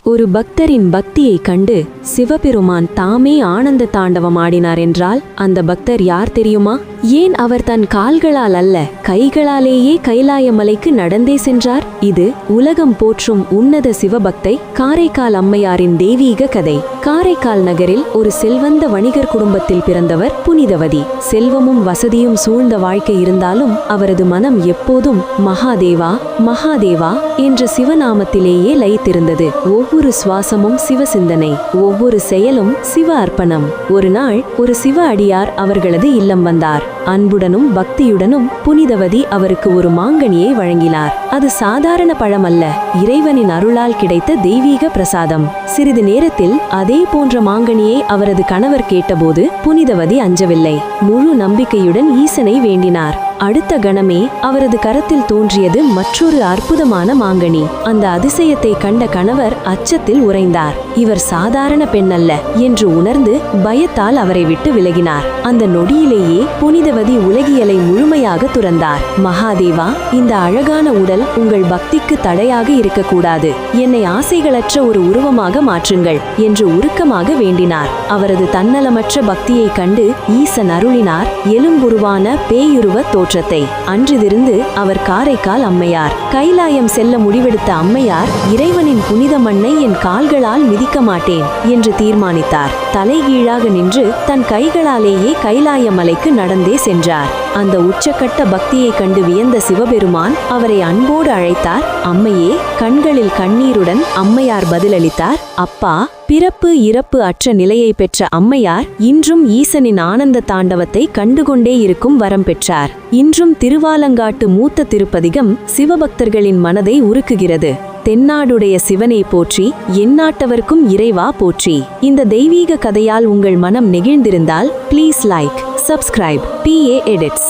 ஒரு பக்தரின் பக்தியைக் கண்டு சிவபெருமான் தாமே ஆனந்த தாண்டவம் ஆடினார் என்றால் அந்த பக்தர் யார் தெரியுமா? ஏன் அவர் தன் கால்களால் அல்ல கைகளாலேயே கைலாய மலைக்கு நடந்தே சென்றார்? இது உலகம் போற்றும் உன்னத சிவபக்தை காரைக்கால் அம்மையாரின் தெய்வீக கதை. காரைக்கால் நகரில் ஒரு செல்வந்த வணிகர் குடும்பத்தில் பிறந்தவர் புனிதவதி. செல்வமும் வசதியும் சூழ்ந்த வாழ்க்கை இருந்தாலும் அவரது மனம் எப்போதும் மகாதேவா மகாதேவா என்ற சிவநாமத்திலேயே லயித்திருந்தது. ஒவ்வொரு சுவாசமும் சிவ சிந்தனை, ஒவ்வொரு செயலும் சிவ அர்ப்பணம். ஒரு நாள் ஒரு சிவ அடியார் அவர்களது இல்லம் வந்தார். அன்புடனும் பக்தியுடனும் புனிதவதி அவருக்கு ஒரு மாங்கனியை வழங்கினார். அது சாதாரண பழமல்ல, இறைவனின் அருளால் கிடைத்த தெய்வீக பிரசாதம். சிறிது நேரத்தில் அதே போன்ற மாங்கனியை அவரது கணவர் கேட்டபோது புனிதவதி அஞ்சவில்லை. முழு நம்பிக்கையுடன் ஈசனை வேண்டினார். அடுத்த கணமே அவரது கரத்தில் தோன்றியது மற்றொரு அற்புதமான மாங்கனி. அந்த அதிசயத்தை கண்ட கணவர் அச்சத்தில் உறைந்தார். இவர் சாதாரண பெண் அல்ல என்று உணர்ந்து பயத்தால் அவரை விட்டு விலகினார். அந்த நொடியிலேயே புனிதவதி உலகியலை முழுமையாக துறந்தார். மகாதேவா, இந்த அழகான உடல் உங்கள் பக்திக்கு தடையாக இருக்கக்கூடாது. என்னை ஆசைகளற்ற ஒரு உருவமாக மாற்றுங்கள் என்று உருக்கமாக வேண்டினார். அவரது தன்னலமற்ற பக்தியைக் கண்டு ஈசன் அருளினார் எலும்புருவான பேயுருவ தோற்றத்தை. அன்றிலிருந்து அவர் காரைக்கால் அம்மையார். கைலாயம் செல்ல முடிவெடுத்த அம்மையார், இறைவனின் புனித மண்ணை என் கால்களால் மிதிக்க மாட்டேன் என்று தீர்மானித்தார். தலைகீழாக நின்று தன் கைகளாலேயே கைலாய மலைக்கு நடந்தே சென்றார். அந்த உச்சக்கட்ட பக்தியை கண்டு வியந்த சிவபெருமான் அவரை அன்போடு அழைத்தார். அம்மையே. கண்களில் கண்ணீருடன் அம்மையார் பதிலளித்தார், அப்பா. பிறப்பு இறப்பு அற்ற நிலையை பெற்ற அம்மையார் இன்றும் ஈசனின் ஆனந்த தாண்டவத்தை கண்டுகொண்டே இருக்கும் வரம் பெற்றார். இன்றும் திருவாலங்காட்டு மூத்த திருப்பதிகம் சிவபக்தர்களின் மனதை உருக்குகிறது. தென்னாடுடைய சிவனை போற்றி, எந்நாட்டவர்க்கும் இறைவா போற்றி. இந்த தெய்வீக கதையால் உங்கள் மனம் நெகிழ்ந்திருந்தால் please like, subscribe PA Edits.